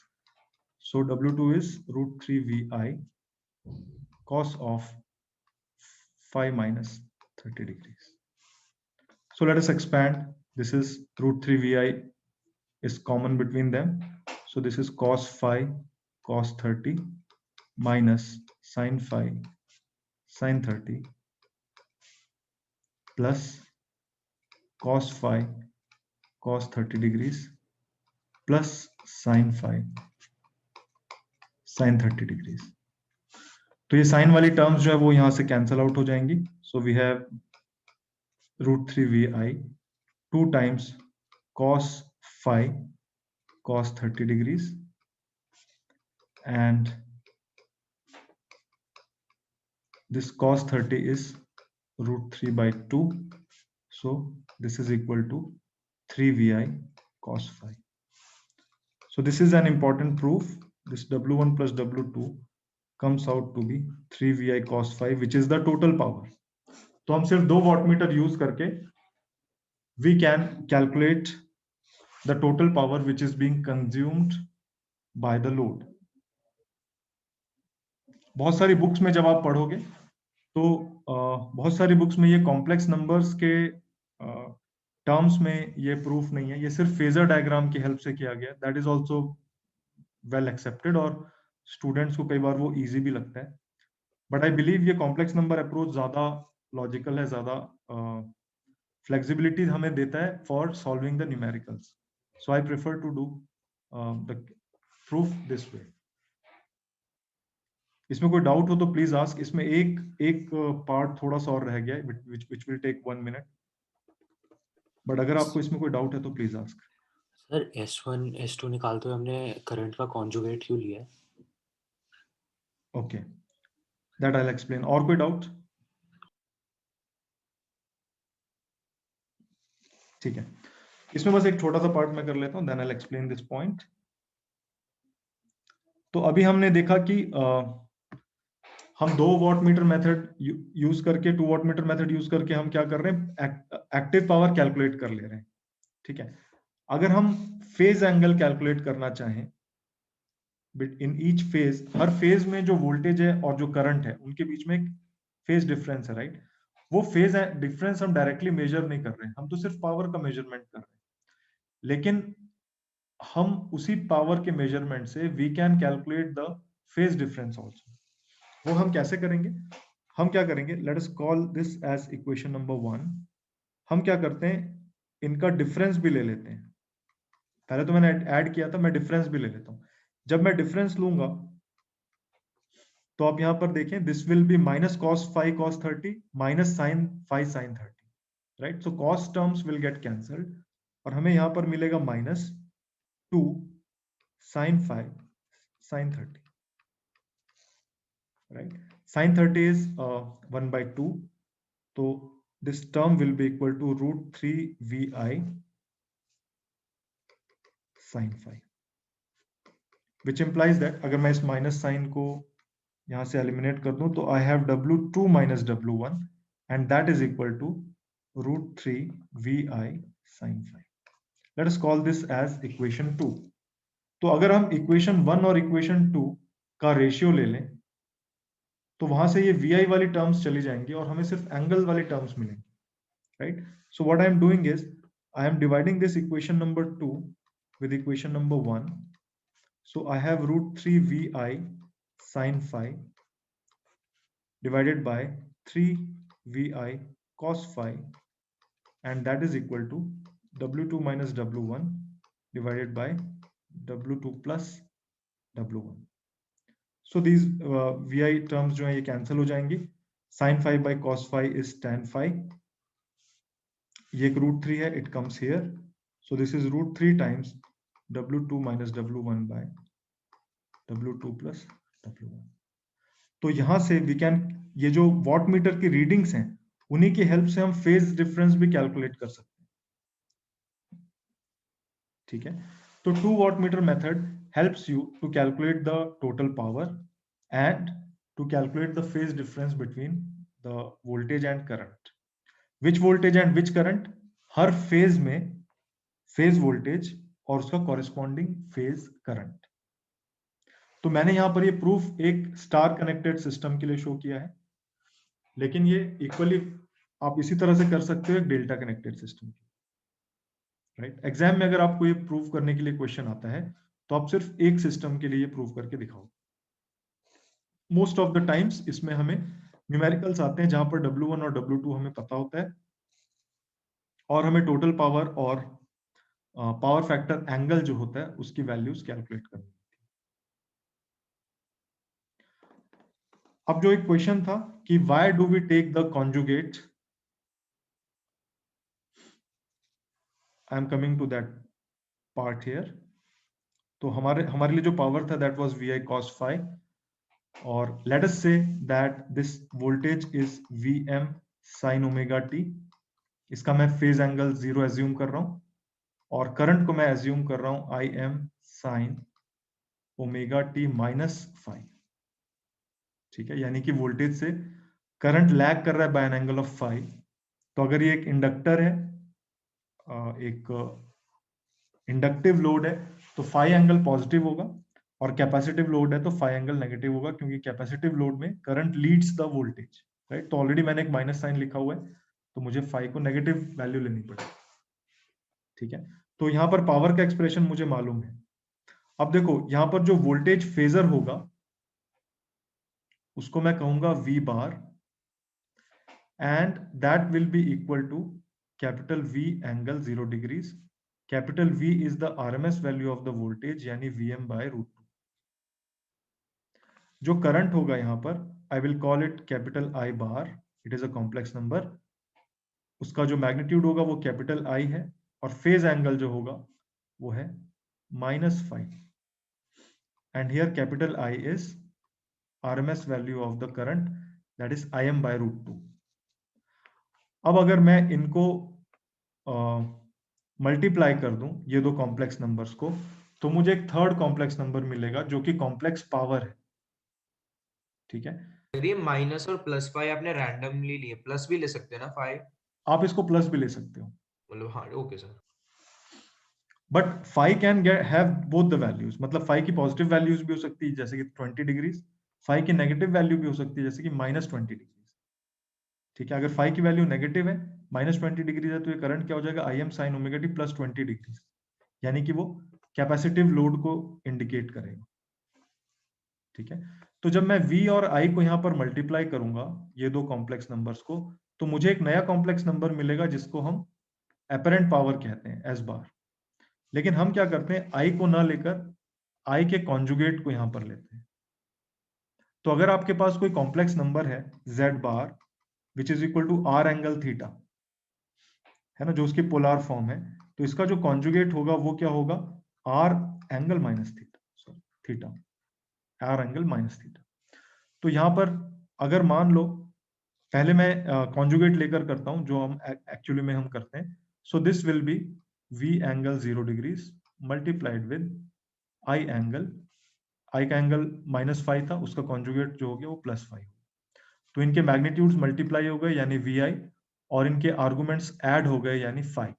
So W2 is √3vi cos of 5 minus 30 degrees. So let us expand. This is √3vi is common between them. So this is cos 5 cos 30 minus sin 5 sin 30 plus cos 5 cos 30 degrees plus sin 5 sin 30 degrees. तो ये sign वाली terms जो है वो यहां से cancel out हो जाएंगी। So we have √3vi 2 times cos 5 cos 30 degrees and this cos 30 is √3 by 2, so this is equal to 3vi cos 5. So this is an important proof. This W1 plus W2 comes out to be 3vi cos 5 which is the total power. तो हम सिर्फ 2 wattmeter use करके we can calculate the total power which is being consumed by the load. बहुत सारी books में जब आप पढ़ोगे तो बहुत सारी बुक्स में ये कॉम्प्लेक्स नंबर्स के टर्म्स में ये प्रूफ नहीं है, ये सिर्फ फेजर डायग्राम की हेल्प से किया गया। That is also well accepted और स्टूडेंट्स को कई बार वो इजी भी लगता है, बट आई बिलीव ये कॉम्प्लेक्स नंबर अप्रोच ज्यादा लॉजिकल है, ज्यादा फ्लेक्सिबिलिटी हमें देता है for solving the numericals. So I prefer to do the proof this way. इसमें कोई डाउट हो तो प्लीज आस्क। इसमें एक पार्ट थोड़ा सा और रह गया है which will take 1 minute, but अगर आपको इसमें कोई डाउट है तो please ask. Sir S1 S2 निकालते हुए हमने करंट का कॉन्जुगेट क्यों लिया है? Okay, that I will explain. और कोई डाउट? ठीक है, इसमें बस एक छोटा सा पार्ट मैं कर लेता हूं, then I will explain this point. तो अभी हमने देखा कि हम 2 वॉटमीटर मेथड यूज करके 2 वॉटमीटर मेथड यूज करके हम क्या कर रहे हैं, एक्टिव पावर कैलकुलेट कर ले रहे हैं। ठीक है, अगर हम फेज एंगल कैलकुलेट करना चाहें in each phase, her phase में जो वोल्टेज है और जो करंट है उनके बीच में एक फेज डिफरेंस है, राइट? वो फेज डिफरेंस हम डायरेक्टली मेजर नहीं कर रहे हैं, हम तो सिर्फ पावर का मेजरमेंट कर रहे हैं, लेकिन हम उसी पावर के मेजरमेंट से we can calculate the phase difference also. वो हम कैसे करेंगे? हम क्या करेंगे, let us call this as equation number 1। हम क्या करते हैं, इनका डिफरेंस भी ले लेते हैं। पहले तो मैंने ऐड किया था, मैं डिफरेंस भी ले लेता हूँ। जब मैं डिफरेंस लूंगा तो आप यहाँ पर देखें, this will B minus cos 5 cos 30 minus sin 5 sin 30, right? So cos terms will get cancelled और हमें यहाँ पर मिलेगा minus 2 sin 5 sin 30, right? Sin 30 is 1 by 2, so this term will be equal to root 3 vi sin 5, which implies that अगर मैं इस minus sign को यहाँ से एलिमिनेट कर दूं तो I have W2 minus W1 and that is equal to root 3 vi sin 5. Let us call this as equation 2. तो अगर हम equation 1 और equation 2 का रेशियो ले लें तो वहां से ये vi वाली टर्म्स चली जाएंगी और हमें सिर्फ एंगल वाली टर्म्स मिलेंगी, right? So what I am doing is I am dividing this equation number 2 with equation number 1. So I have root 3 vi sin 5 divided by 3 vi cos 5, and that is equal to w2 minus w1 divided by w2 plus w1. So these vi terms जो हैं ये cancel हो जाएंगी. Sin 5 by cos 5 is tan 5. ये एक root 3 है, it comes here. So this is root 3 times w2 minus w1 by w2 plus w1. तो यहां से we can, ये जो वॉट मीटर की रीडिंग्स हैं उन्हीं की हेल्प से हम फेज डिफरेंस भी कैलकुलेट कर सकते हैं, ठीक है? तो 2 watt meter method helps you to calculate the total power and to calculate the phase difference between the voltage and current. Which voltage and which current? Her phase में phase voltage और उसका corresponding phase current. तो मैंने यहां पर ये proof एक star connected system के लिए शो किया है, लेकिन ये इक्वली आप इसी तरह से कर सकते हो एक डेल्टा कनेक्टेड सिस्टम की, राइट? एग्जाम में अगर आपको ये प्रूव करने के लिए क्वेश्चन आता है तो आप सिर्फ एक सिस्टम के लिए प्रूव करके दिखाओ. मोस्ट ऑफ द टाइम्स इसमें हमें न्यूमेरिकल्स आते हैं जहां पर W1 और W2 हमें पता होता है और हमें टोटल पावर और पावर फैक्टर एंगल जो होता है उसकी वैल्यूज कैलकुलेट करनी होती है. अब जो एक क्वेश्चन था कि why do we take the conjugate, I am coming to that part here. तो हमारे लिए जो पावर था that was vi cos phi, और let us say that this voltage is Vm sin omega t. इसका मैं फेज एंगल 0 एज्यूम कर रहा हूं और करंट को मैं एज्यूम कर रहा हूं Im sin omega t minus phi, ठीक है? यानी कि वोल्टेज से करंट लैग कर रहा है by an angle of phi. तो अगर ये एक इंडक्टर है, एक इंडक्टिव लोड है, तो फाई एंगल पॉजिटिव होगा, और कैपेसिटिव लोड है तो फाई एंगल नेगेटिव होगा, क्योंकि कैपेसिटिव लोड में current leads the voltage, right? तो ऑलरेडी मैंने एक माइनस साइन लिखा हुआ है, तो मुझे फाई को नेगेटिव वैल्यू लेनी पड़ेगी, ठीक है? तो यहाँ पर पावर का एक्सप्रेशन मुझे मालूम है. अब देखो यहाँ पर जो वोल्टेज फेजर होगा उसको मैं कहूंगा V bar, and that will be equal to capital V angle 0 degrees. Capital V is the RMS value of the voltage, यानी Vm बाय रूट 2. जो करंट होगा यहाँ पर I will call it capital I bar, it is a complex number. उसका जो magnitude होगा वो capital I है, और फेज एंगल जो होगा वो है -5. And here capital I is RMS value of the current, that is Im by root 2. अब अगर मैं इनको मल्टीप्लाई कर दूं ये दो कॉम्प्लेक्स नंबर्स को, तो मुझे एक थर्ड कॉम्प्लेक्स नंबर मिलेगा जो कि कॉम्प्लेक्स पावर है, ठीक है? ये माइनस और प्लस फाइव आपने रैंडमली लिए, प्लस भी ले सकते हैं ना फाइव? आप इसको प्लस भी ले सकते हो, मतलब हाँ, okay sir. But five can have both the values. मतलब फाइव की पॉजिटिव वैल्यूज भी हो सकती है जैसे कि 20 डिग्रीज, फाइव की नेगेटिव वैल्यू भी हो सकती है जैसे कि -20 डिग्रीज, ठीक है? अगर फाइव की वैल्यू नेगेटिव है, -20 डिग्रीज है, तो ये करंट क्या हो जाएगा? Im sin omega t plus 20 degrees, यानी कि वो कैपेसिटिव लोड को इंडिकेट करेगा, ठीक है? तो जब मैं V और I को यहाँ पर मल्टीप्लाई करूंगा ये दो कॉम्प्लेक्स नंबर्स को, तो मुझे एक नया कॉम्प्लेक्स नंबर मिलेगा जिसको हम एपरेंट पावर कहते हैं, S बार. लेकिन हम क्या करते हैं, आई को ना लेकर आई के कॉन्जुगेट को यहां पर लेते हैं। तो अगर आपके पास कोई कॉम्प्लेक्स नंबर है z bar which is equal to r angle theta, है ना, जो उसकी पोलर फॉर्म है, तो इसका जो कॉन्जुगेट होगा वो क्या होगा, r angle minus theta, sorry theta, r angle minus theta. तो यहां पर अगर मान लो, पहले मैं कॉन्जुगेट लेकर करता हूं जो हम एक्चुअली में हम करते हैं। So this will be v angle 0 degrees multiplied with i angle, I का एंगल -5 था, उसका कॉन्जुगेट जो हो गया वो +5। तो इनके मैग्नीट्यूड्स मल्टीप्लाई हो गए यानी vi, और इनके आर्गुमेंट्स ऐड हो गए यानी phi।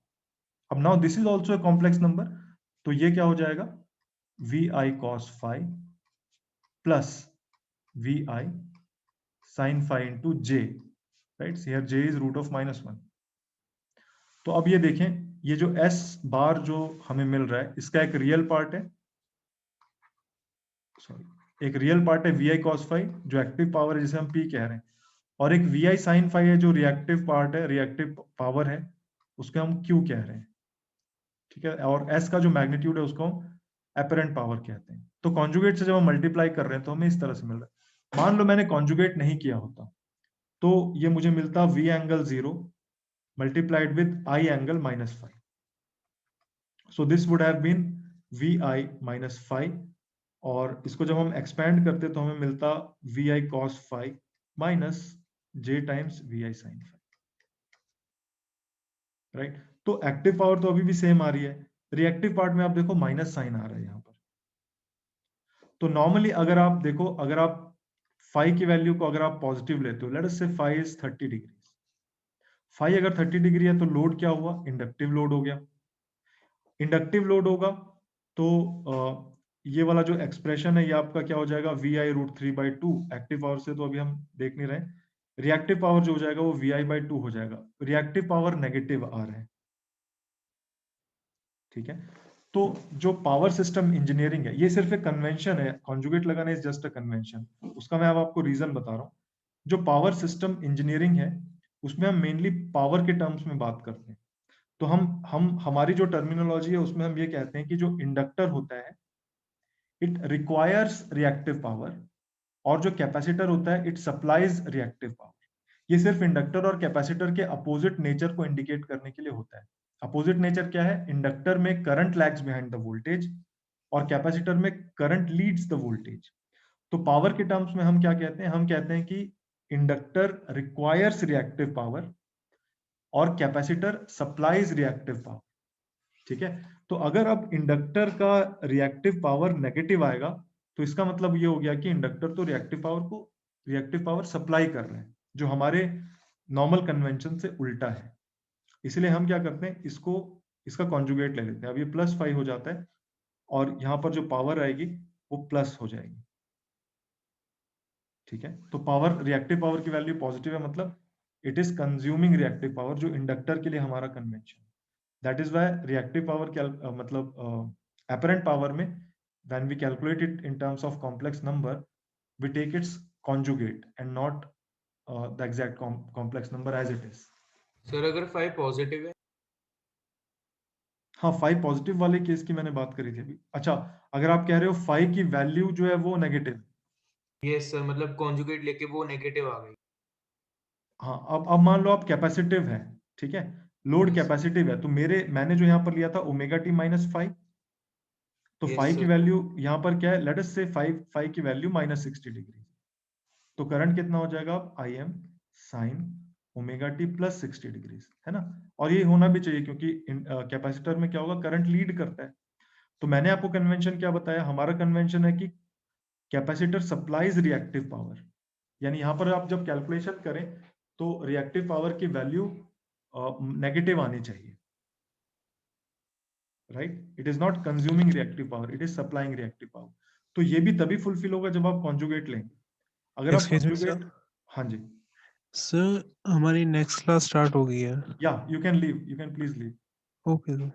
अब now this is also a complex number, तो ये क्या हो जाएगा, vi cos phi plus vi sin phi into j, right, here j is root of -1। तो अब ये देखें, ये जो s बार जो हमें मिल रहा है इसका एक रियल पार्ट है, सॉरी एक रियल पार्ट है vi cos phi जो एक्टिव पावर है जिसे हम p कह रहे हैं, और एक vi sin phi है जो रिएक्टिव पार्ट है, रिएक्टिव पावर है, उसको हम q कह रहे हैं, ठीक है, और s का जो मैग्नीट्यूड है उसको हम एपरेंट पावर कहते हैं। तो कॉन्जुगेट से जब हम मल्टीप्लाई कर रहे हैं तो हमें इस तरह से मिल रहा है। मान लो मैंने कॉन्जुगेट नहीं किया होता तो ये मुझे मिलता v angle 0 multiplied with i angle -5। So this would have been vi -5, और इसको जब हम एक्सपेंड करते तो हमें मिलता vi cos phi minus j times vi sin phi, right. तो एक्टिव पावर तो अभी भी सेम आ रही है, रिएक्टिव पार्ट में आप देखो माइनस साइन आ रहा है यहाँ पर। तो नॉर्मली अगर आप देखो, अगर आप फाई की वैल्यू को अगर आप पॉजिटिव लेते हो, लेट अस से फाई इज 30 डिग्री, फाई अगर 30 डिग्री है तो लोड क्या हुआ, इंडक्टिव लोड हो गया। इंडक्टिव लोड होगा तो ये वाला जो एक्सप्रेशन है ये आपका क्या हो जाएगा, V I root 3/2। Active power से तो अभी हम देख नहीं रहे, रिएक्टिव पावर जो हो जाएगा वो vi/2 हो जाएगा। रिएक्टिव पावर नेगेटिव आ रहा है, ठीक है। तो जो पावर सिस्टम इंजीनियरिंग है ये सिर्फ एक कन्वेंशन है, कॉन्जुगेट लगाना इज जस्ट अ कन्वेंशन, उसका मैं अब आपको रीजन बता रहा हूँ। जो पावर सिस्टम इंजीनियरिंग है उसमें हम मेनली पावर के टर्म्स में बात करते हैं। तो हम हमारी जो टर्मिनोलॉजी है उसमें हम ये कहते हैं कि जो इंडक्टर होता है इट रिक्वायर्स रिएक्टिव पावर, और जो कैपेसिटर होता है इट सप्लाइज रिएक्टिव पावर। ये सिर्फ इंडक्टर और कैपेसिटर के अपोजिट नेचर को इंडिकेट करने के लिए होता है। अपोजिट नेचर क्या है, इंडक्टर में current lags behind the voltage और कैपेसिटर में करंट लीड्स द वोल्टेज। तो पावर के टर्म्स में हम क्या कहते हैं, हम कहते हैं कि इंडक्टर रिक्वायर्स रिएक्टिव पावर और कैपेसिटर सप्लाइज रिएक्टिव पावर, ठीक है। तो अगर अब इंडक्टर का रिएक्टिव पावर नेगेटिव आएगा तो इसका मतलब ये हो गया कि इंडक्टर तो रिएक्टिव पावर सप्लाई कर रहे हैं, जो हमारे नॉर्मल कन्वेंशन से उल्टा है। इसलिए हम क्या करते हैं, इसका कॉन्जुगेट ले लेते हैं। अब ये +5 हो जाता है और यहाँ पर जो पावर आएगी वो प्लस हो जाएगी, ठीक है। तो पावर, रिएक्टिव पावर की वैल्यू पॉजिटिव है, मतलब it is consuming reactive power, जो इंडक्टर के लिए हमारा convention. That is why reactive power मतलब apparent पावर में when we calculate it in terms of complex number we take its conjugate and not the exact complex number as it is। Sir अगर 5 positive है, हाँ, 5 positive वाले case की मैंने बात करी थी अभी। अच्छा, अगर आप कह रहे हो 5 की वैल्यू जो है वो नेगेटिव, यस सर, मतलब कॉन्जुगेट लेके वो नेगेटिव आ गई। हाँ, अब मान लो आप कैपेसिटिव है, ठीक है, लोड Yes, कैपेसिटिव है, तो मैंने जो यहाँ पर लिया था ओमेगा टी -5, तो yes, 5 की sir. वैल्यू यहाँ पर क्या है, लेट अस से 5 की वैल्यू -60 डिग्री, तो करंट कितना हो जाएगा, अब I am sine omega T plus 60 degree, है ना। और ये होना भी चाहिए क्योंकि कैपेसिटर में क्या होगा, करंट लीड करता है। तो मैंने आपको कन्वेंशन क्या बताया, हमारा कन्वेंशन है कि कैपेसिटर सप्लाइज रिएक्टिव पावर, यानी यहाँ पर आप जब कैलकुलेशन करें तो रिएक्टिव पावर की वैल्यू नेगेटिव आनी चाहिए, right. It is not consuming reactive power, it is supplying reactive power. तो ये भी तभी फुलफिल होगा जब आप कॉन्जुगेट लेंगे। अगर आप Excuse me, sir. कॉन्जुगेट, हाँ जी, सर हमारी नेक्स्ट क्लास स्टार्ट हो गई है। या you can please leave. Okay sir.